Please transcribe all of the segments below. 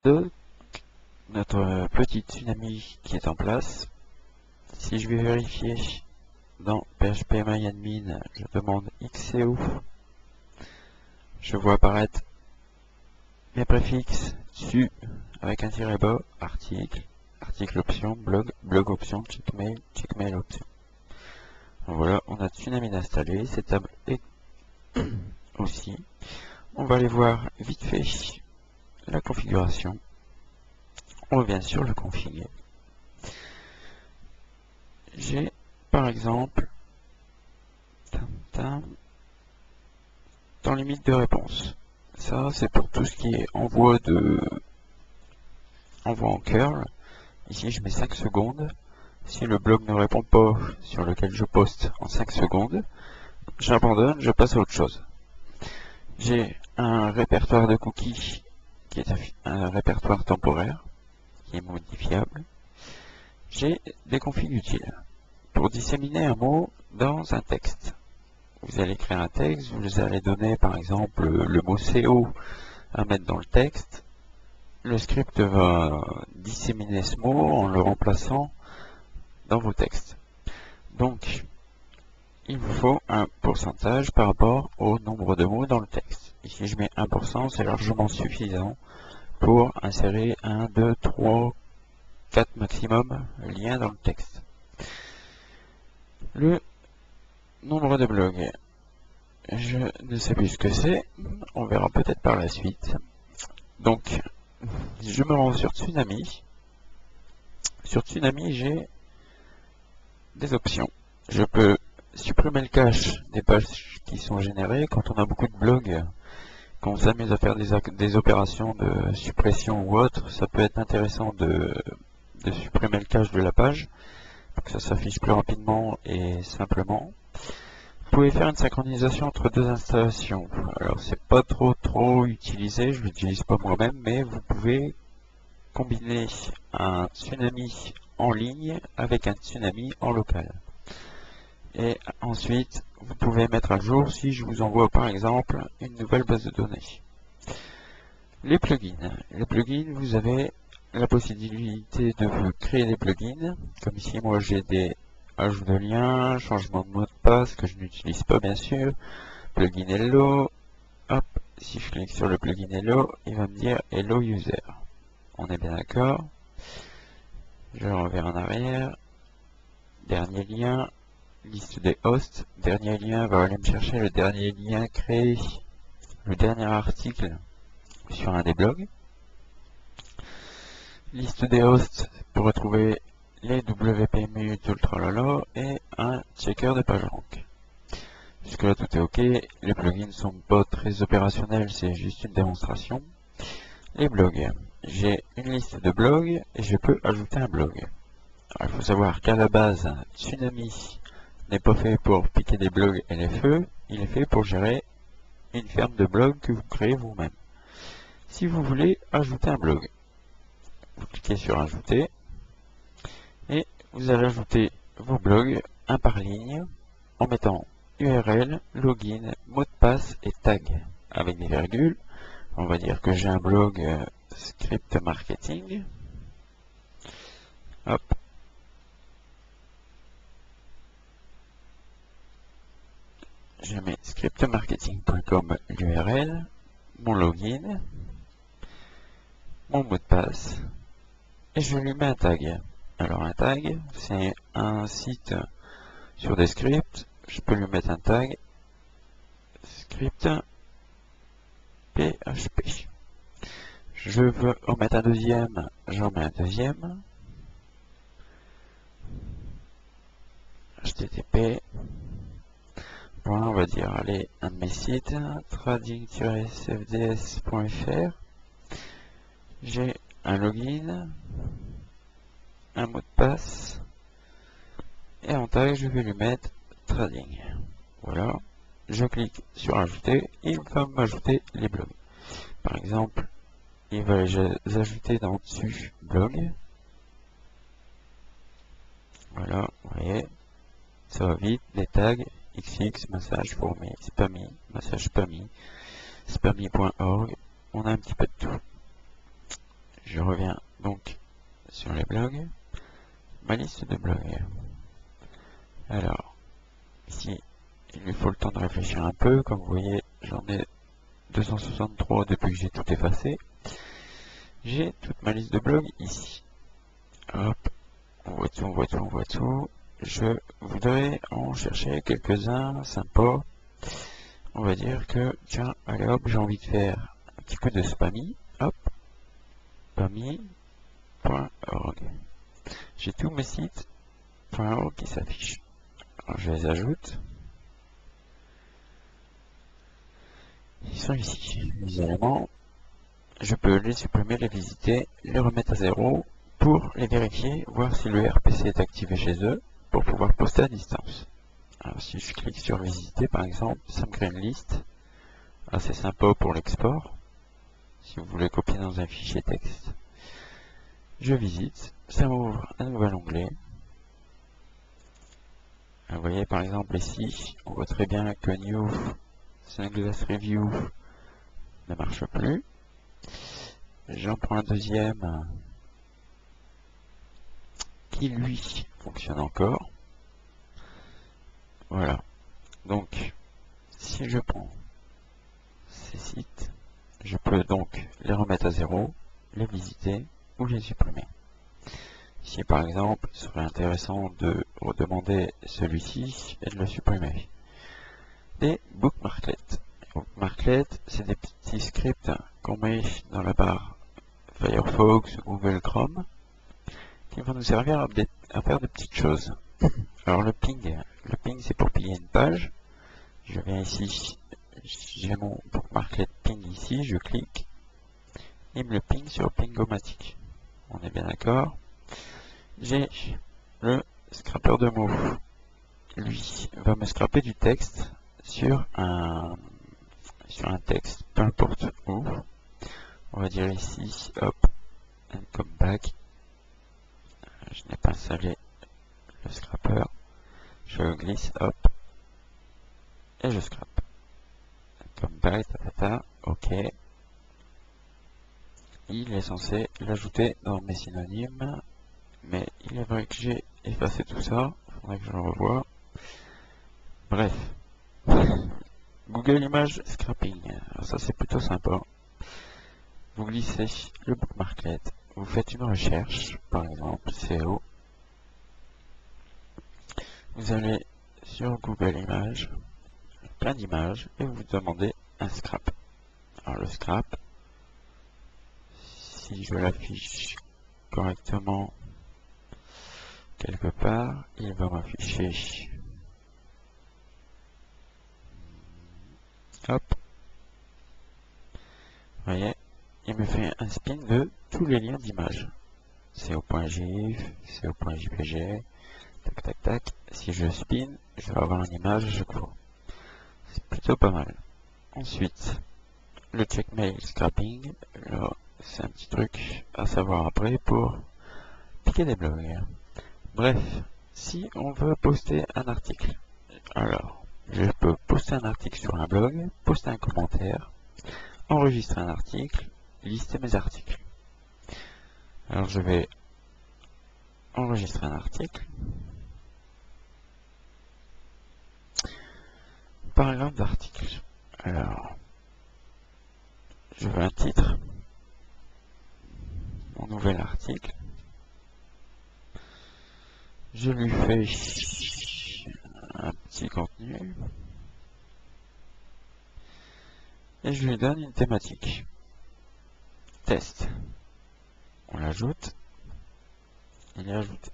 de notre petit tsunami qui est en place. Si je vais vérifier dans phpMyAdmin, je demande XCO, je vois apparaître mes préfixes dessus avec un tiret bas, article, article option, blog, blog option, checkmail, checkmail option. Donc voilà, on a Tsunami installé, cette table est aussi. On va aller voir vite fait la configuration. On revient sur le config. J'ai par exemple temps limite de réponse. Ça c'est pour tout ce qui est envoi en curl. Ici je mets 5 secondes. Si le blog ne répond pas sur lequel je poste en 5 secondes, j'abandonne, je passe à autre chose. J'ai un répertoire de cookies qui est un répertoire temporaire qui est modifiable. J'ai des configs utiles pour disséminer un mot dans un texte. Vous allez créer un texte, vous allez donner par exemple le mot CO à mettre dans le texte. Le script va disséminer ce mot en le remplaçant dans vos textes. Donc, il vous faut un pourcentage par rapport au nombre de mots dans le texte. Ici, je mets 1%, c'est largement suffisant pour insérer 1, 2, 3, 4 maximum liens dans le texte. Le nombre de blogs, je ne sais plus ce que c'est, on verra peut-être par la suite. Donc, je me rends sur Tsunami. Sur Tsunami, j'ai des options. Je peux supprimer le cache des pages qui sont générées. Quand on a beaucoup de blogs, qu'on s'amuse à faire des opérations de suppression ou autre, ça peut être intéressant de supprimer le cache de la page pour que ça s'affiche plus rapidement et simplement. Vous pouvez faire une synchronisation entre deux installations. Alors c'est pas trop utilisé, je l'utilise pas moi-même, mais vous pouvez combiner un Tsunami en ligne avec un Tsunami en local. Et ensuite, vous pouvez mettre à jour si je vous envoie par exemple une nouvelle base de données. Les plugins. Les plugins, vous avez la possibilité de vous créer des plugins. Comme ici, moi j'ai des ajouts de liens, changement de mot de passe que je n'utilise pas bien sûr. Plugin Hello. Hop, si je clique sur le plugin Hello, il va me dire Hello User. On est bien d'accord. Je reviens en arrière. Dernier lien. Liste des hosts, dernier lien va aller me chercher le dernier lien créé, le dernier article sur un des blogs. Liste des hosts pour retrouver les WPMU, tout le tralala et un checker de PageRank. Jusque là tout est ok, les plugins sont pas très opérationnels, c'est juste une démonstration. Les blogs, j'ai une liste de blogs et je peux ajouter un blog. Alors, il faut savoir qu'à la base, Tsunami n'est pas fait pour piquer des blogs LFE, il est fait pour gérer une ferme de blogs que vous créez vous-même. Si vous voulez ajouter un blog, vous cliquez sur ajouter et vous allez ajouter vos blogs un par ligne en mettant URL, login, mot de passe et tag avec des virgules. On va dire que j'ai un blog script marketing. Hop. Je mets scriptmarketing.com l'URL, mon login, mon mot de passe, et je lui mets un tag. Alors un tag, c'est un site sur des scripts, je peux lui mettre un tag, script PHP. Je veux en mettre un deuxième, j'en mets un deuxième, HTTP, bon, on va dire, allez, un de mes sites, trading-sfds.fr, j'ai un login, un mot de passe, et en tag, je vais lui mettre trading. Voilà, je clique sur ajouter, il va m'ajouter les blogs. Par exemple, il va les ajouter dans dessus blog. Voilà, vous voyez, ça va vite, les tags, XX, message fourmi, spammy, message spammy, spammy.org, on a un petit peu de tout. reviens donc sur les blogs, ma liste de blogs. Alors, ici, il lui faut le temps de réfléchir un peu. Comme vous voyez, j'en ai 263 depuis que j'ai tout effacé. J'ai toute ma liste de blogs ici. Hop, on voit tout, on voit tout, on voit tout. Je voudrais en chercher quelques-uns sympas. On va dire que, tiens, allez hop, j'ai envie de faire un petit peu de spammy. Hop, spammy.org. J'ai tous mes sites .org qui s'affichent. Alors je les ajoute. Ils sont ici. Les éléments, je peux les supprimer, les visiter, les remettre à zéro pour les vérifier, voir si le RPC est activé chez eux pour pouvoir poster à distance. Alors si je clique sur visiter par exemple, ça me crée une liste assez sympa pour l'export. Si vous voulez copier dans un fichier texte, je visite, ça m'ouvre un nouvel onglet. Vous voyez par exemple ici, on voit très bien que New Sunglass Review ne marche plus. J'en prends un deuxième qui lui fonctionne encore. Voilà. Donc, si je prends ces sites, je peux donc les remettre à zéro, les visiter ou les supprimer. Ici par exemple, il serait intéressant de redemander celui-ci et de le supprimer. Des bookmarklets. Bookmarklets, c'est des petits scripts qu'on met dans la barre Firefox, Google Chrome, qui vont nous servir à faire de petites choses. Alors le ping c'est pour piller une page. Je viens ici, j'ai mon bookmarklet ping ici, je clique, il me le ping sur Pingomatic. On est bien d'accord. J'ai le scrapper de mots. Lui va me scraper du texte sur un texte, peu importe où. On va dire ici, hop, and come back. Je n'ai pas installé le scrapper. Je glisse, hop, et je scrape. Come back, ok. Il est censé l'ajouter dans mes synonymes, mais il est vrai que j'ai effacé tout ça. Il faudrait que je le revoie. Bref. Google Image Scrapping. Alors ça c'est plutôt sympa. Vous glissez le bookmarklet, vous faites une recherche, par exemple SEO. Vous allez sur Google Images, plein d'images, et vous demandez un scrap. Alors le scrap, si je l'affiche correctement quelque part, il va m'afficher. Hop. Vous voyez, il me fait un spin de tous les liens d'image. co.gif, co.jpg, tac tac tac. Si je spin, je vais avoir une image à chaque fois. C'est plutôt pas mal. Ensuite, le checkmail scrapping. Là, c'est un petit truc à savoir après pour piquer des blogs. Bref, si on veut poster un article, alors je peux poster un article sur un blog, poster un commentaire, enregistrer un article, lister mes articles. Alors je vais enregistrer un article. Paragraphe d'article. Alors, je veux un titre, mon nouvel article. Je lui fais un petit contenu. Et je lui donne une thématique. Test. On l'ajoute. Il est ajouté.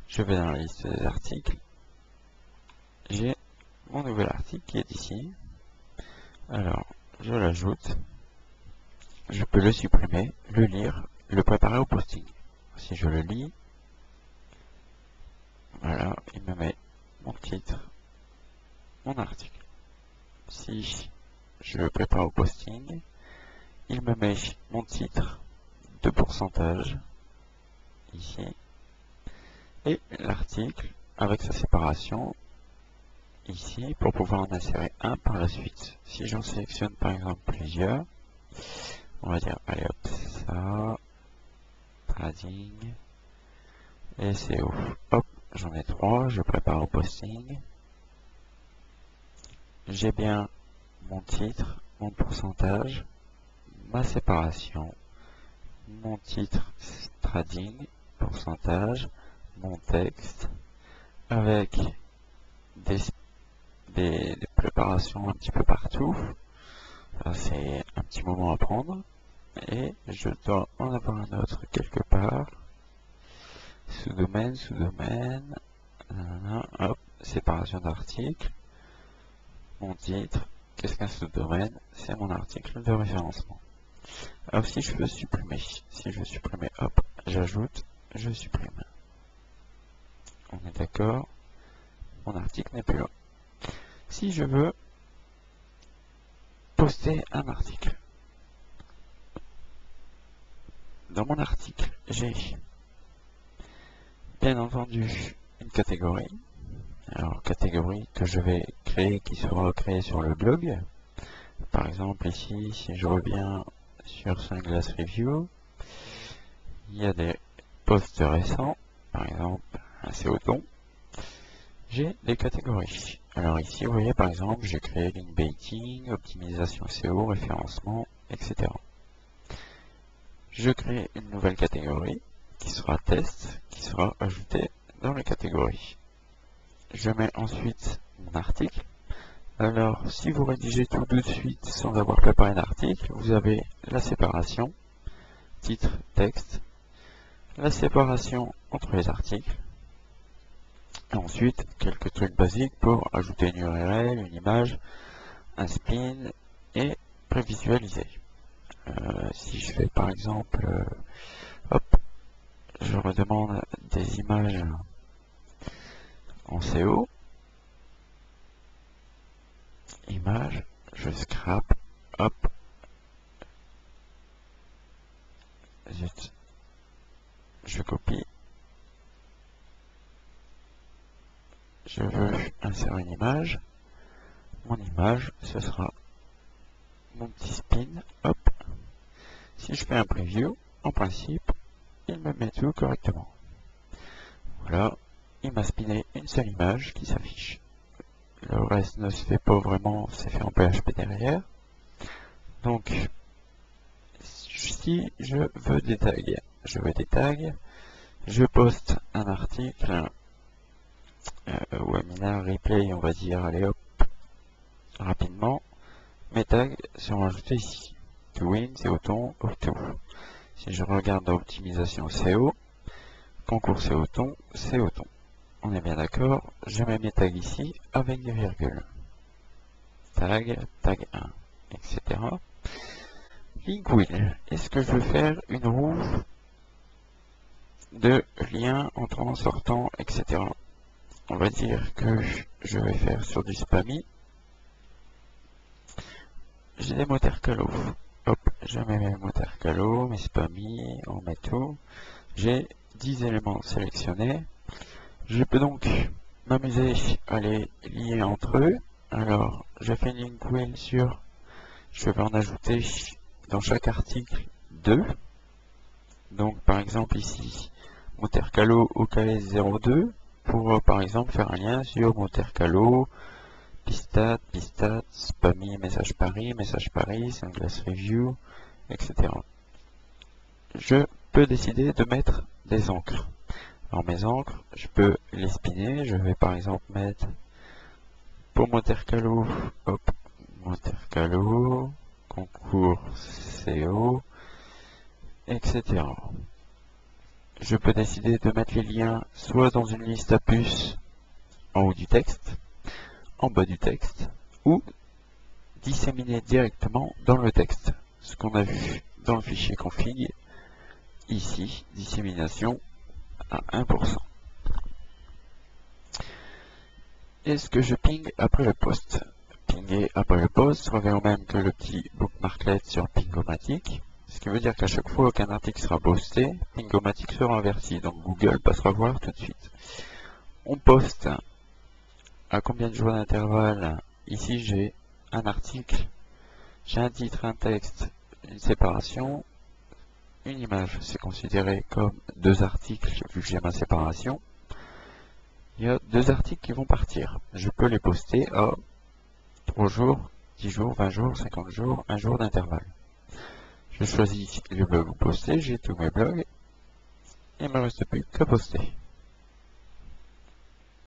Je vais dans la liste des articles. J'ai mon nouvel article qui est ici. Alors, je l'ajoute. Je peux le supprimer, le lire, le préparer au posting. Si je le lis, voilà, il me met mon titre, mon article. Si je le prépare au posting, il me met mon titre de pourcentage, ici, et l'article avec sa séparation, ici, pour pouvoir en insérer un par la suite. Si j'en sélectionne par exemple plusieurs, on va dire, allez hop, ça, trading, SEO. Hop, j'en ai 3, je prépare au posting. J'ai bien mon titre, mon pourcentage, ma séparation, mon titre trading, pourcentage, mon texte, avec des préparations un petit peu partout. C'est un petit moment à prendre. Et je dois en avoir un autre quelque part. Sous-domaine, sous-domaine. Hop, séparation d'articles. Mon titre. Qu'est-ce qu'un sous-domaine? C'est mon article de référencement. Alors si je veux supprimer, si je veux supprimer, hop, j'ajoute, je supprime. On est d'accord? Mon article n'est plus là. Si je veux poster un article, dans mon article, j'ai bien entendu une catégorie. Alors, catégorie que je vais créer, qui sera créée sur le blog. Par exemple, ici, si je reviens sur Sunglass Review, il y a des posts récents, par exemple, un CO-ton. J'ai des catégories. Alors ici, vous voyez, par exemple, j'ai créé linkbaiting, optimisation SEO, référencement, etc. Je crée une nouvelle catégorie, qui sera test, qui sera ajoutée dans la catégorie. Je mets ensuite mon article. Alors, si vous rédigez tout de suite sans avoir préparé l'article, vous avez la séparation, titre, texte, la séparation entre les articles, et ensuite quelques trucs basiques pour ajouter une URL, une image, un spin et prévisualiser. Si je fais par exemple, hop, je redemande des images en SEO, image, je scrape, hop, zut, je copie, je veux insérer une image, mon image, ce sera mon petit spin, hop, si je fais un preview, en principe, il me met tout correctement. Voilà, il m'a spiné une seule image qui s'affiche. Le reste ne se fait pas vraiment, c'est fait en PHP derrière. Donc, si je veux des tags, je poste un article, webinar, replay, on va dire, allez hop, rapidement. Mes tags seront ajoutés ici. To win, CO-ton, auto. Si je regarde dans optimisation SEO, concours CO-ton, CO-ton. On est bien d'accord, je mets mes tags ici avec des virgules. Tag, tag 1, etc. Link wheel. Est-ce que je veux faire une roue de liens entrant, sortant, etc. On va dire que je vais faire sur du spammy. J'ai des mots-tercalo. Hop, je mets mes mots-tercalo, mes spammy, on met tout. J'ai 10 éléments sélectionnés. Je peux donc m'amuser à les lier entre eux. Alors, je fais une link wheel sur, je vais en ajouter dans chaque article 2. Donc, par exemple, ici, Montercalo OKS02 pour, par exemple, faire un lien sur Montercalo, Pistat, Spammy, Message Paris, Sunglass Review, etc. Je peux décider de mettre des encres. Alors mes encres, je peux les spinner. Je vais par exemple mettre pour Montercalo, hop, Montercalo, concours CO, etc. Je peux décider de mettre les liens soit dans une liste à puces en haut du texte, en bas du texte, ou disséminer directement dans le texte. Ce qu'on a vu dans le fichier config, ici, dissémination à 1%. Est-ce que je ping après le post? Pinguer après le post revient au même que le petit bookmarklet sur Pingomatic, ce qui veut dire qu'à chaque fois qu'un article sera posté, Pingomatic sera inverti, donc Google passera voir tout de suite. On poste à combien de jours d'intervalle? Ici j'ai un article, j'ai un titre, un texte, une séparation, une image, c'est considéré comme 2 articles, vu que j'ai ma séparation. Il y a 2 articles qui vont partir. Je peux les poster à 3 jours, 10 jours, 20 jours, 50 jours, 1 jour d'intervalle. Je choisis le blog où poster, j'ai tous mes blogs, et il ne me reste plus qu'à poster.